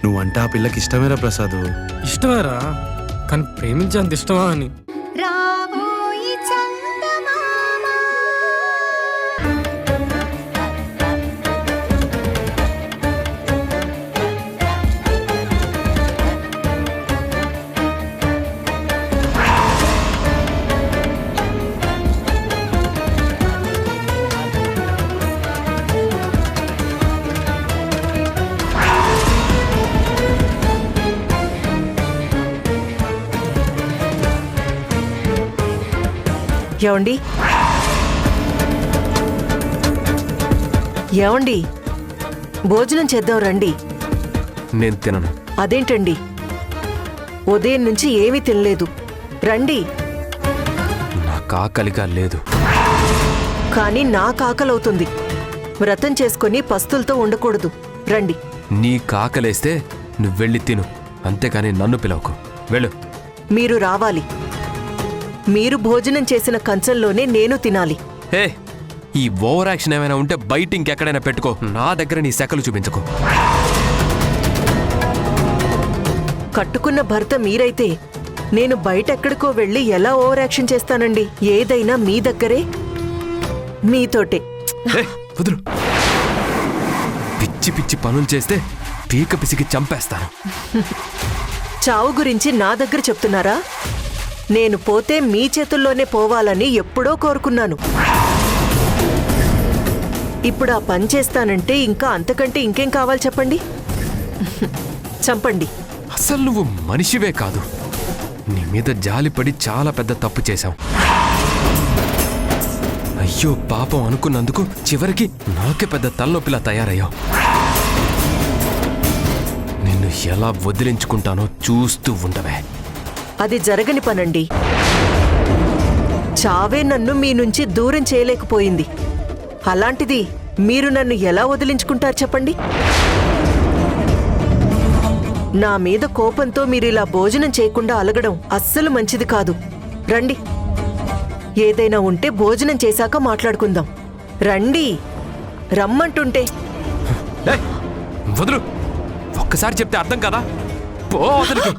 నువ్వంటే ఆ పిల్లకి ఇష్టమేరా ప్రసాద్. ఇష్టమేరా, కానీ ప్రేమించేంత ఇష్టమా అని. ఏమండి ఏమండి భోజనం చేద్దాం రండి. నేను తినను. అదేంటండి, ఉదయం నుంచి ఏమీ తినలేదు, రండి. నాకు ఆకలిగా లేదు. కానీ నాకు ఆకలవుతుంది. వ్రతం చేసుకుని పస్తులతో ఉండకూడదు, రండి. నీ కాకలేస్తే నువ్వు వెళ్ళి తిను, అంతేకాని నన్ను పిలవకు. వెళ్ళు. మీరు రావాలి. మీరు భోజనం చేసిన కంచంలోనే నేను తినాలి. హే, ఈ ఓవర్ యాక్షన్ ఏమైనా ఉంటే బయట ఇంకెక్కడైనా పెట్టుకో, నా దగ్గర నీ సెకలు చూపించకు. కట్టుకున్న భర్త మీరైతే నేను బయటెక్కడికో వెళ్ళి ఎలా ఓవర్ యాక్షన్ చేస్తానండి? ఏదైనా మీ దగ్గరే, మీతోటే. వదులు. పిచ్చి పిచ్చి పనులు చేస్తే పీక పిసికి చంపేస్తాను. చావు గురించి నా దగ్గర చెప్తున్నారా? నేను పోతే మీ చేతుల్లోనే పోవాలని ఎప్పుడో కోరుకున్నాను. ఇప్పుడు ఆ పని చేస్తానంటే ఇంకా అంతకంటే ఇంకేం కావాలి చెప్పండి? చంపండి. అసలు నువ్వు మనిషివే కాదు. నీ మీద జాలిపడి చాలా పెద్ద తప్పు చేశావు. అయ్యో పాపం అనుకున్నందుకు చివరికి నాకే పెద్ద తలనొప్పిలా తయారయ్యావు. నిన్ను ఎలా వదిలించుకుంటానో చూస్తూ ఉండవే. అది జరగని పనండి. చావే నన్ను మీ నుంచి దూరం చేయలేకపోయింది. అలాంటిది మీరు నన్ను ఎలా వదిలించుకుంటారు చెప్పండి? నా మీద కోపంతో మీరిలా భోజనం చేయకుండా అలగడం అస్సలు మంచిది కాదు. రండి, ఏదైనా ఉంటే భోజనం చేశాక మాట్లాడుకుందాం. రండి, రమ్మంటుంటే. వదులు. ఒక్కసారి చెప్తే అర్థం కదా. పో వదులుకి.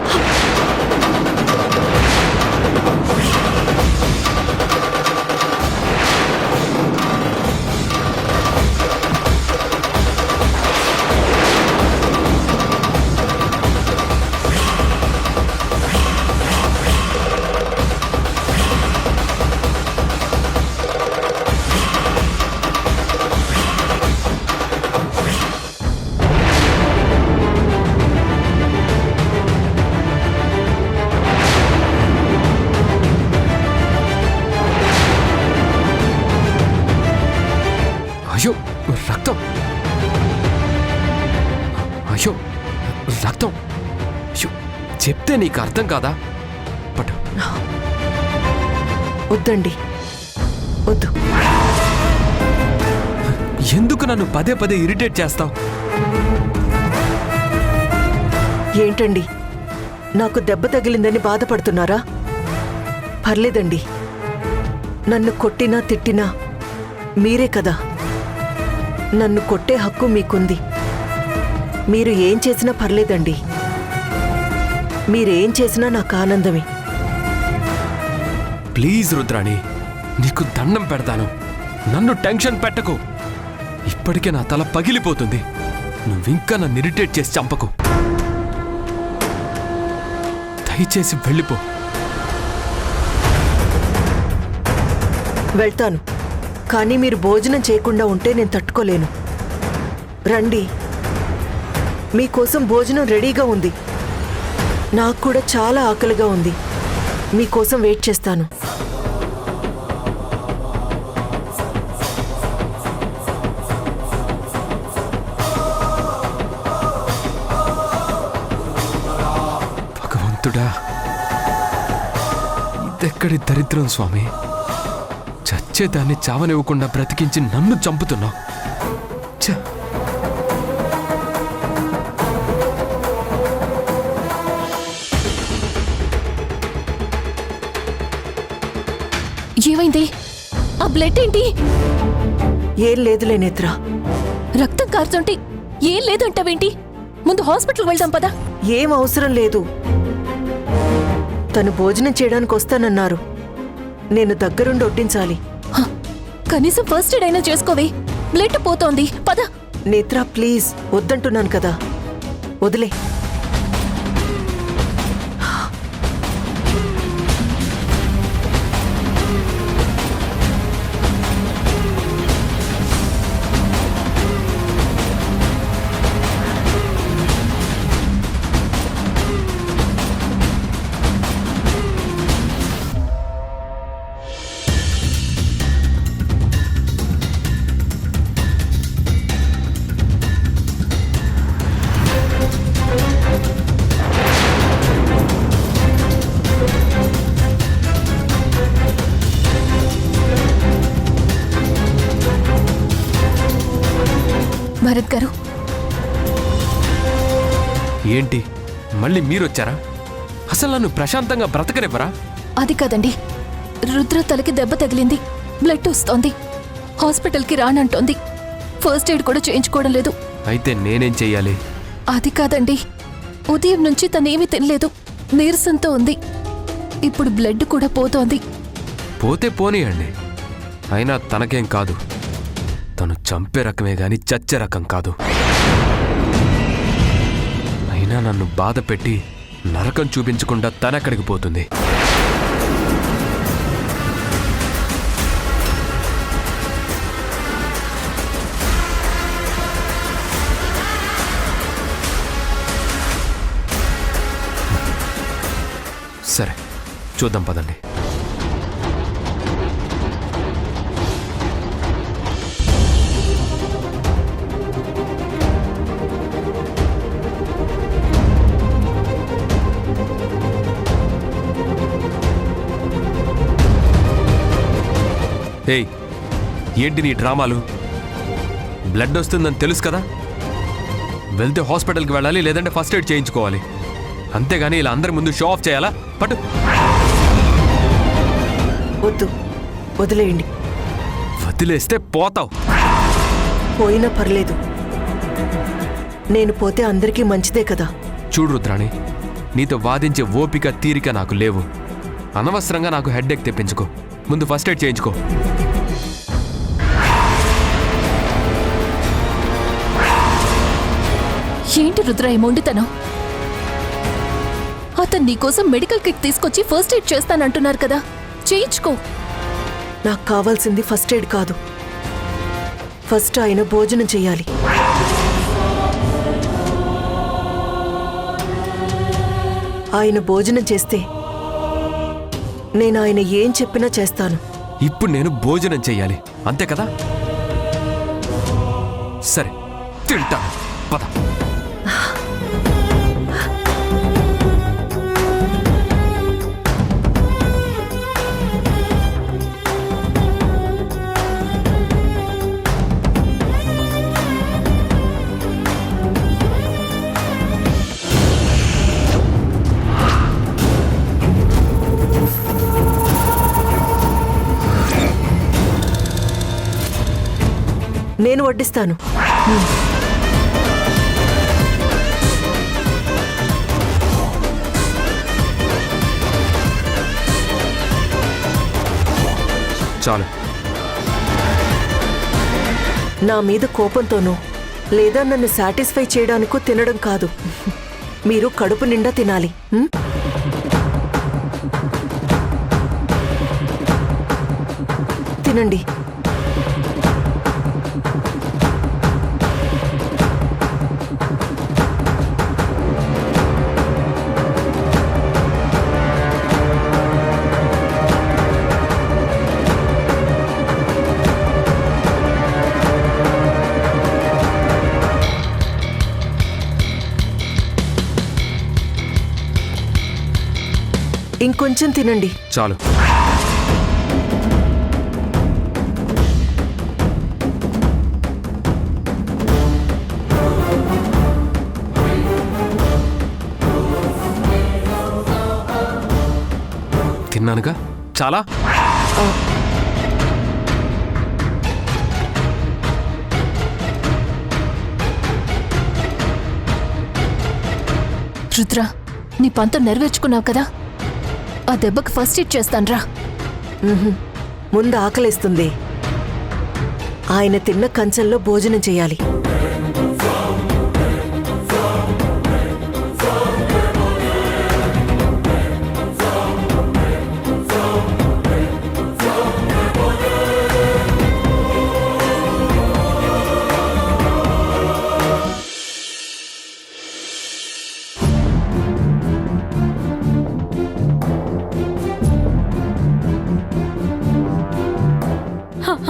అయ్యో రక్తం. అయ్యో రక్తం. అయ్యో చెప్తే నీకు అర్థం కాదా? పట్టు. వద్దండి, వద్దు. ఎందుకు నన్ను పదే పదే ఇరిటేట్ చేస్తావు? ఏంటండి, నాకు దెబ్బ తగిలిందని బాధపడుతున్నారా? పర్లేదండి, నన్ను కొట్టినా తిట్టినా మీరే కదా. నన్ను కొట్టే హక్కు మీకుంది. మీరు ఏం చేసినా పర్లేదండి. మీరేం చేసినా నాకు ఆనందమే. ప్లీజ్ రుద్రాణి, నీకు దండం పెడతాను. నన్ను టెన్షన్ పెట్టకు. ఇప్పటికే నా తల పగిలిపోతుంది. నువ్వింకా నన్ను ఇరిటేట్ చేసి చంపకు. దయచేసి వెళ్ళిపో. వెళ్తాను, కానీ మీరు భోజనం చేయకుండా ఉంటే నేను తట్టుకోలేను. రండి, మీకోసం భోజనం రెడీగా ఉంది. నాకు కూడా చాలా ఆకలిగా ఉంది. మీకోసం వెయిట్ చేస్తాను. భగవంతుడా, ఇదెక్కడి దరిద్రం స్వామి. చచ్చేదాన్ని చావనివ్వకుండా బ్రతికించి నన్ను చంపుతున్నావు. ఏమైంది? ఆ బ్లడ్ ఏంటి? ఏం లేదులే నేత్ర. రక్తం కార్చుంటే ఏం లేదంటావేంటి? ముందు హాస్పిటల్కి వెళ్దాం పదా. ఏం అవసరం లేదు. తను భోజనం చేయడానికి వస్తానన్నారు. నేను దగ్గరుండి వడ్డించాలి. హ, కనీసం ఫస్ట్ ఎయిడ్ అయినా చేసుకోవే. బ్లడ్ పోతోంది పద. నేత్రా ప్లీజ్, వద్దంటున్నాను కదా, వదిలే. భరత్ గారు, ఏంటి మళ్ళీ మీరొచ్చారా? అసలు నన్ను ప్రశాంతంగా బ్రతకనివ్వరా? అది కాదండి, రుద్ర తలకి దెబ్బ తగిలింది, బ్లడ్ వస్తోంది, హాస్పిటల్కి రానంటోంది, ఫస్ట్ ఎయిడ్ కూడా చేయించుకోవడం లేదు. అయితే నేనేం చెయ్యాలి? అది కాదండి, ఉదయం నుంచి తనేమీ తినలేదు, నీరసంతో ఉంది, ఇప్పుడు బ్లడ్ కూడా పోతోంది. పోతే పోనీయండి, అయినా తనకేం కాదు. తను చంపే రకమే గాని చచ్చే రకం కాదు. అయినా నన్ను బాధ పెట్టి నరకం చూపించకుండా తనెక్కడికి పోతుంది? సరే చూద్దాం పదండి. ఏయ్, ఏంటి నీ డ్రామాలు? బ్లడ్ వస్తుందని తెలుసు కదా, వెళ్తే హాస్పిటల్కి వెళ్ళాలి, లేదంటే ఫస్ట్ ఎయిడ్ చేయించుకోవాలి. అంతేగాని ఇలా అందరి ముందు షో ఆఫ్ చేయాలా? పట్టు. వద్దు, వదిలేయండి. వదిలేస్తే పోతావు. పోయినా పర్లేదు, నేను పోతే అందరికీ మంచిదే కదా. చూడు రుద్రాణి, నీతో వాదించే ఓపిక తీరిక నాకు లేవు. అనవసరంగా నాకు హెడ్ఏక్ తెప్పించుకో. ముందు ఫస్ట్ ఎయిడ్ చేయించుకో. ఏంటి రుద్ర ఈ మొండితనం? అతను నీకోసం మెడికల్ కిట్ తీసుకొచ్చి ఫస్ట్ ఎయిడ్ చేస్తానంటున్నారు కదా, చేయించుకో. నాకు కావాల్సింది ఫస్ట్ ఎయిడ్ కాదు, ఫస్ట్ ఆయన భోజనం చెయ్యాలి. ఆయన భోజనం చేస్తే నేను ఆయన ఏం చెప్పినా చేస్తాను. ఇప్పుడు నేను భోజనం చెయ్యాలి, అంతే కదా? సరే, తింటాను. పద. నేను వడ్డిస్తాను. చాలు. నా మీద కోపంతోనో లేదా నన్ను సాటిస్ఫై చేయడానికో తినడం కాదు, మీరు కడుపు నిండా తినాలి. తినండి. ఇంకొంచెం తినండి. చాలు. తిన్నానుగా, చాలా. రుద్ర, నీ పంతం నెరవేర్చుకున్నావు కదా, ఆ దెబ్బకి ఫస్ట్ ఎయిడ్ చేస్తాన్రా. ముందు ఆకలేస్తుంది. ఆయన తిన్న కంచంలో భోజనం చేయాలి.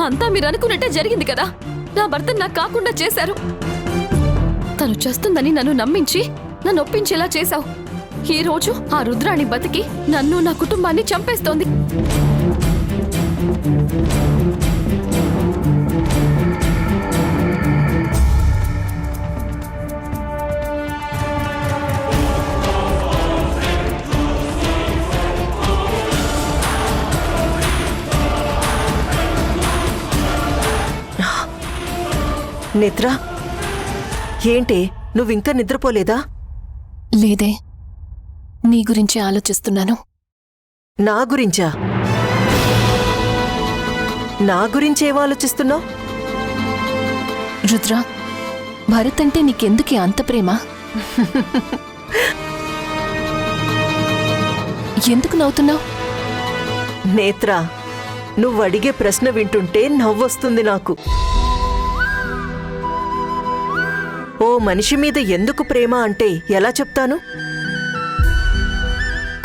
అంతా మీరు అనుకున్నట్టే జరిగింది కదా. నా భర్త నాకు కాకుండా చేశారు. తను చేస్తుందని నన్ను నమ్మించి నన్ను ఒప్పించేలా చేశావు. ఈ రోజు ఆ రుద్రాణి బతికి నన్ను నా కుటుంబాన్ని చంపేస్తోంది. నేత్ర, ఏంటి నువ్వింకా నిద్రపోలేదా? లేదే, నీ గురించే ఆలోచిస్తున్నాను. నా గురించా? నా గురించేం ఆలోచిస్తున్నావు? రుద్ర, భరత్ అంటే నీకెందుకే అంత ప్రేమ? ఎందుకు నవ్వుతున్నావు? నేత్ర, నువ్వు అడిగే ప్రశ్న వింటుంటే నవ్వొస్తుంది నాకు. ఓ మనిషి మీద ఎందుకు ప్రేమ అంటే ఎలా చెప్తాను?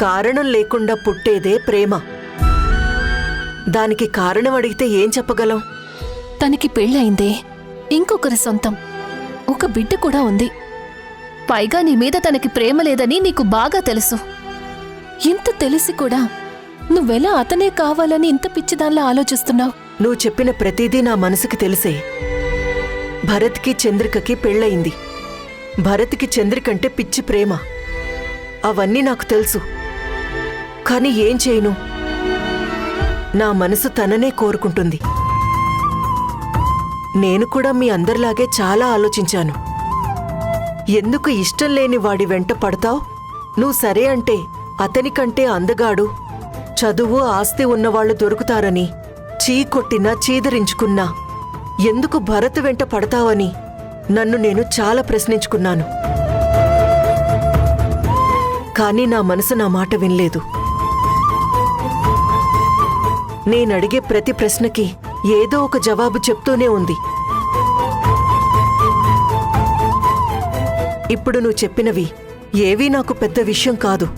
కారణం లేకుండా పుట్టేదే ప్రేమ. దానికి కారణం అడిగితే ఏం చెప్పగలం? తనకి పెళ్ళయిందే, ఇంకొకరి సొంతం, ఒక బిడ్డ కూడా ఉంది. పైగా నీ మీద తనకి ప్రేమ లేదని నీకు బాగా తెలుసు. ఇంత తెలిసి కూడా నువ్వెలా అతనే కావాలని ఇంత పిచ్చిదాన్లా ఆలోచిస్తున్నావు? నువ్వు చెప్పిన ప్రతిదీ నా మనసుకి తెలిసే. భరత్కి చంద్రికకి పెళ్ళయింది. భరత్కి చంద్రికంటే పిచ్చి ప్రేమ. అవన్నీ నాకు తెలుసు. కానీ ఏం చేయను? నా మనసు తననే కోరుకుంటుంది. నేను కూడా మీ అందరిలాగే చాలా ఆలోచించాను. ఎందుకు ఇష్టం లేని వాడి వెంట పడతావు? నువ్వు సరే అంటే అతనికంటే అందగాడు, చదువు ఆస్తి ఉన్నవాళ్లు దొరుకుతారని చీకొట్టినా చీదరించుకున్నా ఎందుకు భరత్ వెంట పడతావని నన్ను నేను చాలా ప్రశ్నించుకున్నాను. కానీ నా మనసు నా మాట వినలేదు. నేనడిగే ప్రతి ప్రశ్నకి ఏదో ఒక జవాబు చెప్తూనే ఉంది. ఇప్పుడు నువ్వు చెప్పినవి ఏవీ నాకు పెద్ద విషయం కాదు.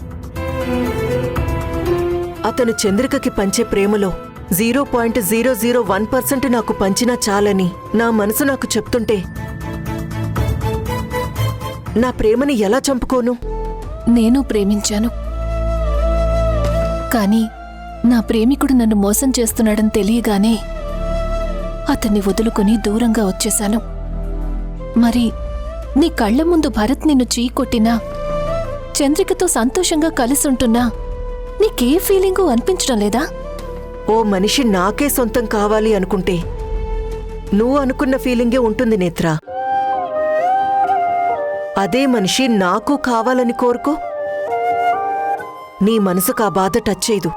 అతను చంద్రికకి పంచే ప్రేమలో 0.001% నాకు పంచినా చాలని నా మనసు నాకు చెప్తుంటే నా ప్రేమని ఎలా చంపుకోను? నేను ప్రేమించాను, కానీ నా ప్రేమికుడు నన్ను మోసం చేస్తున్నాడని తెలియగానే అతన్ని వదులుకొని దూరంగా వచ్చేశాను. మరి నీ కళ్ల ముందు భరత్ నిన్ను చీకొట్టినా, చంద్రికతో సంతోషంగా కలిసుంటున్నా నీకే ఫీలింగు అనిపించడం లేదా? ఓ మనిషి నాకే సొంతం కావాలి అనుకుంటే నువ్వు అనుకున్న ఫీలింగే ఉంటుంది నేత్ర. అదే మనిషి నాకు కావాలని కోరుకో, నీ మనసుకు ఆ బాధ టచ్ చేయదు.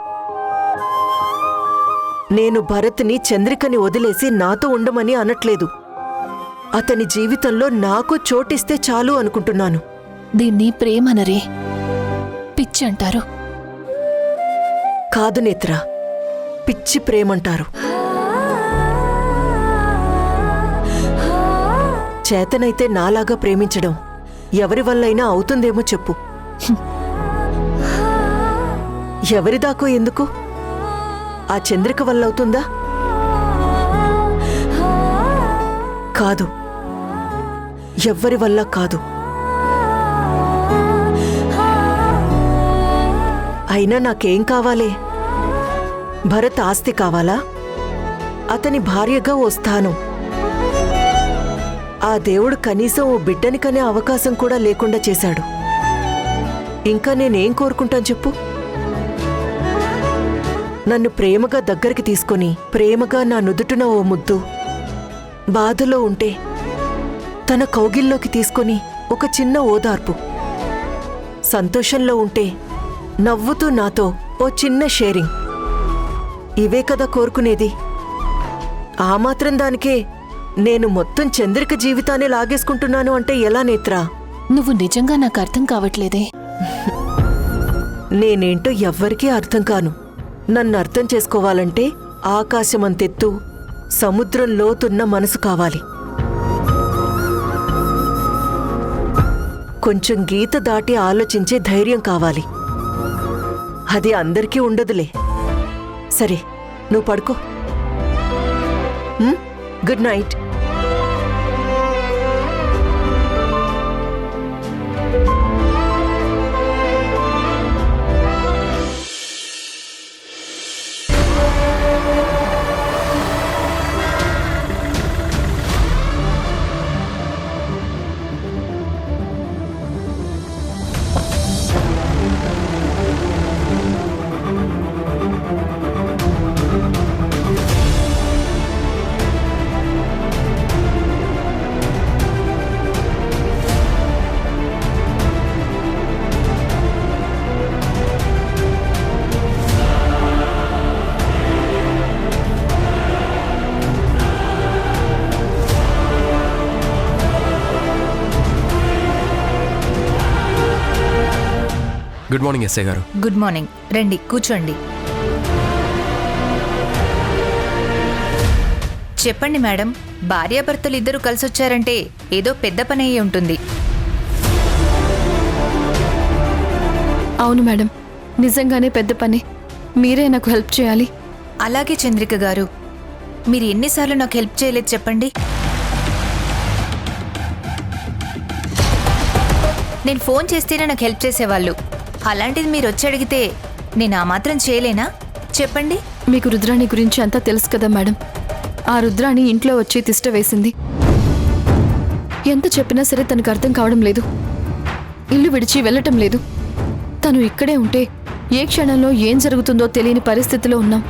నేను భరత్ని చంద్రికని వదిలేసి నాతో ఉండమని అనట్లేదు. అతని జీవితంలో నాకు చోటిస్తే చాలు అనుకుంటున్నాను. దీన్ని ప్రేమనరే, పిచ్చి అంటారు. కాదు నేత్ర, పిచ్చి ప్రేమంటారు. చేతనైతే నాలాగా ప్రేమించడం ఎవరి వల్లైనా అవుతుందేమో చెప్పు. ఎవరిదాకో ఎందుకు? ఆ చంద్రిక వల్ల అవుతుందా? కాదు, ఎవ్వరి వల్ల కాదు. అయినా నాకేం కావాలే? భరత్ ఆస్తి కావాలా? అతని భార్యగా ఓ స్థానం. ఆ దేవుడు కనీసం ఓ బిడ్డని కనే అవకాశం కూడా లేకుండా చేశాడు. ఇంకా నేనేం కోరుకుంటాను చెప్పు? నన్ను ప్రేమగా దగ్గరికి తీసుకొని ప్రేమగా నా నుదుటున ఓ ముద్దు, బాధలో ఉంటే తన కౌగిల్లోకి తీసుకొని ఒక చిన్న ఓదార్పు, సంతోషంలో ఉంటే నవ్వుతూ నాతో ఓ చిన్న షేరింగ్, ఇవే కదా కోరుకునేది. ఆ మాత్రం దానికే నేను మొత్తం చంద్రిక జీవితాన్ని లాగేసుకుంటున్నాను అంటే ఎలా నేత్రా? నువ్వు నిజంగా నాకు అర్థం కావట్లేదే. నేనేంటో ఎవ్వరికీ అర్థం కాను. నన్ను అర్థం చేసుకోవాలంటే ఆకాశమంతెత్తు సముద్రం లోతున్న మనసు కావాలి. కొంచెం గీత దాటి ఆలోచించే ధైర్యం కావాలి. అది అందరికీ ఉండదులే. సరే, నువ్వు పడుకో. Good night. Good morning SI గారు. Good morning. రండి కూర్చోండి. చెప్పండి మేడం, భార్యాభర్తలు ఇద్దరు కలిసొచ్చారంటే ఏదో పెద్ద పని అయ్యి ఉంటుంది. అవును మేడం, నిజంగానే పెద్ద పని. మీరే నాకు హెల్ప్ చేయాలి. అలాగే చంద్రిక గారు, మీరు ఎన్నిసార్లు నాకు హెల్ప్ చేయలేదు చెప్పండి. నేను ఫోన్ చేస్తేనే నాకు హెల్ప్ చేసేవాళ్ళు. అలాంటిది మీరు వచ్చి అడిగితే నేను ఆ మాత్రం చేయలేనా చెప్పండి. మీకు రుద్రాణి గురించి అంతా తెలుసు కదా మేడం. ఆ రుద్రాణి ఇంట్లో వచ్చి తిష్ట వేసింది. ఎంత చెప్పినా సరే తనకు అర్థం కావడం లేదు. ఇల్లు విడిచి వెళ్ళటం లేదు. తను ఇక్కడే ఉంటే ఏ క్షణంలో ఏం జరుగుతుందో తెలియని పరిస్థితిలో ఉన్నాం.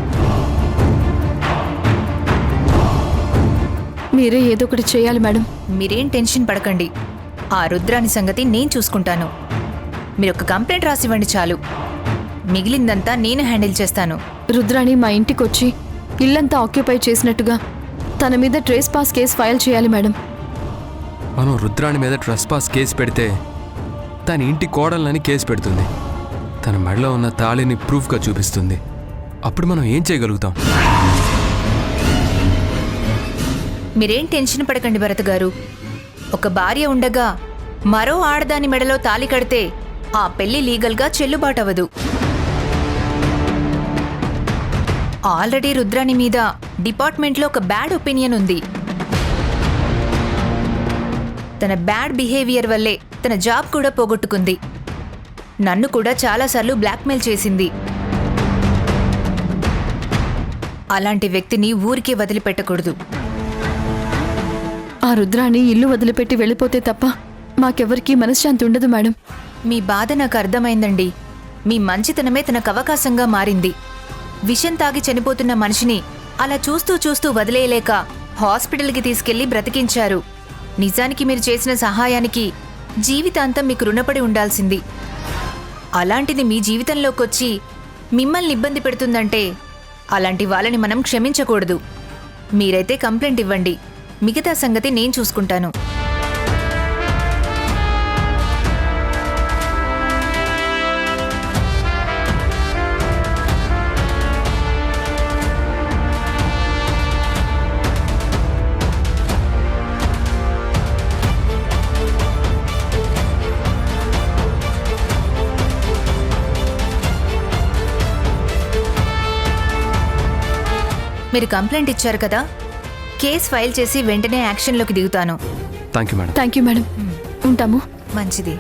మీరే ఏదో ఒకటి చేయాలి మేడం. మీరేం టెన్షన్ పడకండి. ఆ రుద్రాణి సంగతి నేను చూసుకుంటాను. మీరు ఒక కంప్లైంట్ రాసివ్వండి చాలు. మిగిలిందంతా నేను హ్యాండిల్ చేస్తాను. రుద్రాణి మా ఇంటికొచ్చి ఇల్లంతా ఆక్యుపై చేసినట్టుగా తన మీద ట్రేస్ పాస్ కేసు ఫైల్ చేయాలి మేడం. మనం రుద్రాణి మీద ట్రెస్పాస్ కేసు పెడితే తన ఇంటి కోడళ్ళని కేసు పెడుతుంది. తన మెడలో ఉన్న తాళిని ప్రూఫ్గా చూపిస్తుంది. అప్పుడు మనం ఏం చేయగలుగుతాం? మీరేం టెన్షన్ పడకండి భరత్ గారు. ఒక భార్య ఉండగా మరో ఆడదాని మెడలో తాళి కడితే ఆ పెళ్లి లీగల్గా చెల్లుబాటవదు. ఆల్రెడీ రుద్రాణి మీద డిపార్ట్మెంట్లో ఒక బ్యాడ్ ఒపీనియన్ ఉంది. తన బ్యాడ్ బిహేవియర్ వల్లే తన జాబ్ కూడా పోగొట్టుకుంది. నన్ను కూడా చాలాసార్లు బ్లాక్మెయిల్ చేసింది. అలాంటి వ్యక్తిని ఊరికే వదిలిపెట్టకూడదు. ఆ రుద్రాణి ఇల్లు వదిలిపెట్టి వెళ్ళిపోతే తప్ప మాకెవరికీ మనశ్శాంతి ఉండదు మేడం. మీ బాధ నాకు అర్థమైందండి. మీ మంచితనమే తనకు అవకాశంగా మారింది. విషం తాగి చనిపోతున్న మనిషిని అలా చూస్తూ చూస్తూ వదిలేయలేక హాస్పిటల్కి తీసుకెళ్లి బ్రతికించారు. నిజానికి మీరు చేసిన సహాయానికి జీవితాంతం మీకు రుణపడి ఉండాల్సింది. అలాంటిది మీ జీవితంలోకొచ్చి మిమ్మల్ని ఇబ్బంది పెడుతుందంటే అలాంటి వాళ్ళని మనం క్షమించకూడదు. మీరైతే కంప్లైంట్ ఇవ్వండి. మిగతా సంగతి నేను చూసుకుంటాను. మీరు కంప్లైంట్ ఇచ్చారు కదా, కేస్ ఫైల్ చేసి వెంటనే యాక్షన్లోకి దిగుతాను. Thank you madam. Thank you madam. ఉంటాము. మంచిది.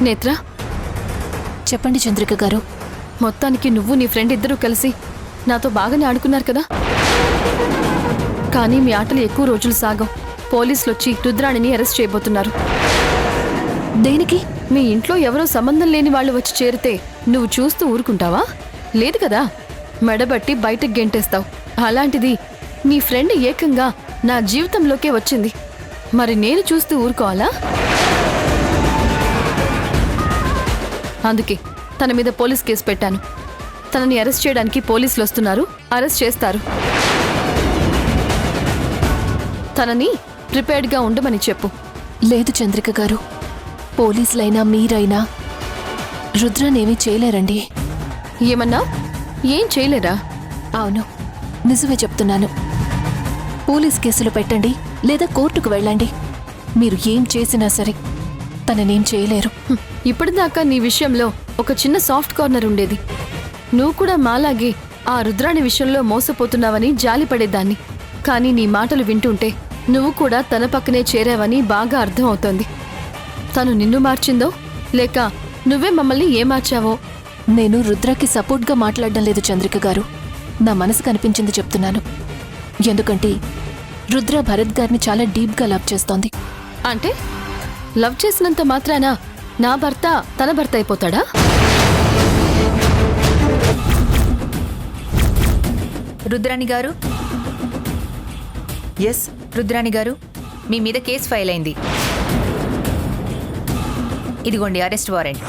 నేత్ర, చెప్పండి చంద్రిక గారు. మొత్తానికి నువ్వు నీ ఫ్రెండ్ ఇద్దరూ కలిసి నాతో బాగానే ఆడుకున్నారు కదా. కానీ మీ ఆటలు ఎక్కువ రోజులు సాగవు. పోలీసులు వచ్చి రుద్రాణిని అరెస్ట్ చేయబోతున్నారు. దేనికి? మీ ఇంట్లో ఎవరో సంబంధం లేని వాళ్ళు వచ్చి చేరితే నువ్వు చూస్తూ ఊరుకుంటావా? లేదు కదా, మెడబట్టి బయటకు గెంటేస్తావు. అలాంటిది నీ ఫ్రెండ్ ఏకంగా నా జీవితంలోకే వచ్చింది. మరి నేను చూస్తూ ఊరుకోవాలా? అందుకే తన మీద పోలీస్ కేసు పెట్టాను. తనని అరెస్ట్ చేయడానికి పోలీసులు వస్తున్నారు, అరెస్ట్ చేస్తారు. తనని ప్రిపేర్డ్గా ఉండమని చెప్పు. లేదు చంద్రిక గారు, పోలీసులైనా మీరైనా రుద్రానేమీ చేయలేరండి. ఏమన్నా? ఏం చేయలేరా? అవును, నిజమే చెప్తున్నాను. పోలీస్ కేసులు పెట్టండి లేదా కోర్టుకు వెళ్ళండి. మీరు ఏం చేసినా సరే తననేం చేయలేరు. ఇప్పటిదాకా నీ విషయంలో ఒక చిన్న సాఫ్ట్ కార్నర్ ఉండేది. నువ్వు కూడా మాలాగే ఆ రుద్రాణి విషయంలో మోసపోతున్నావని జాలిపడేదాన్ని. కానీ నీ మాటలు వింటుంటే నువ్వు కూడా తన పక్కనే చేరావని బాగా అర్థం అవుతోంది. తను నిన్ను మార్చిందో లేక నువ్వే మమ్మల్ని ఏమార్చావో. నేను రుద్రకి సపోర్ట్గా మాట్లాడడం లేదు చంద్రిక గారు. నా మనసు కనిపించింది చెప్తున్నాను. ఎందుకంటే రుద్ర భరత్ గారిని చాలా డీప్గా లవ్ చేస్తోంది. అంటే లవ్ చేసినంత మాత్రాన నా భర్త తన భర్త అయిపోతాడా? రుద్రాణి గారు, ఎస్. రుద్రాణి గారు, మీ మీద కేసు ఫైల్ అయింది. ఇదిగోండి అరెస్ట్ వారెంట్.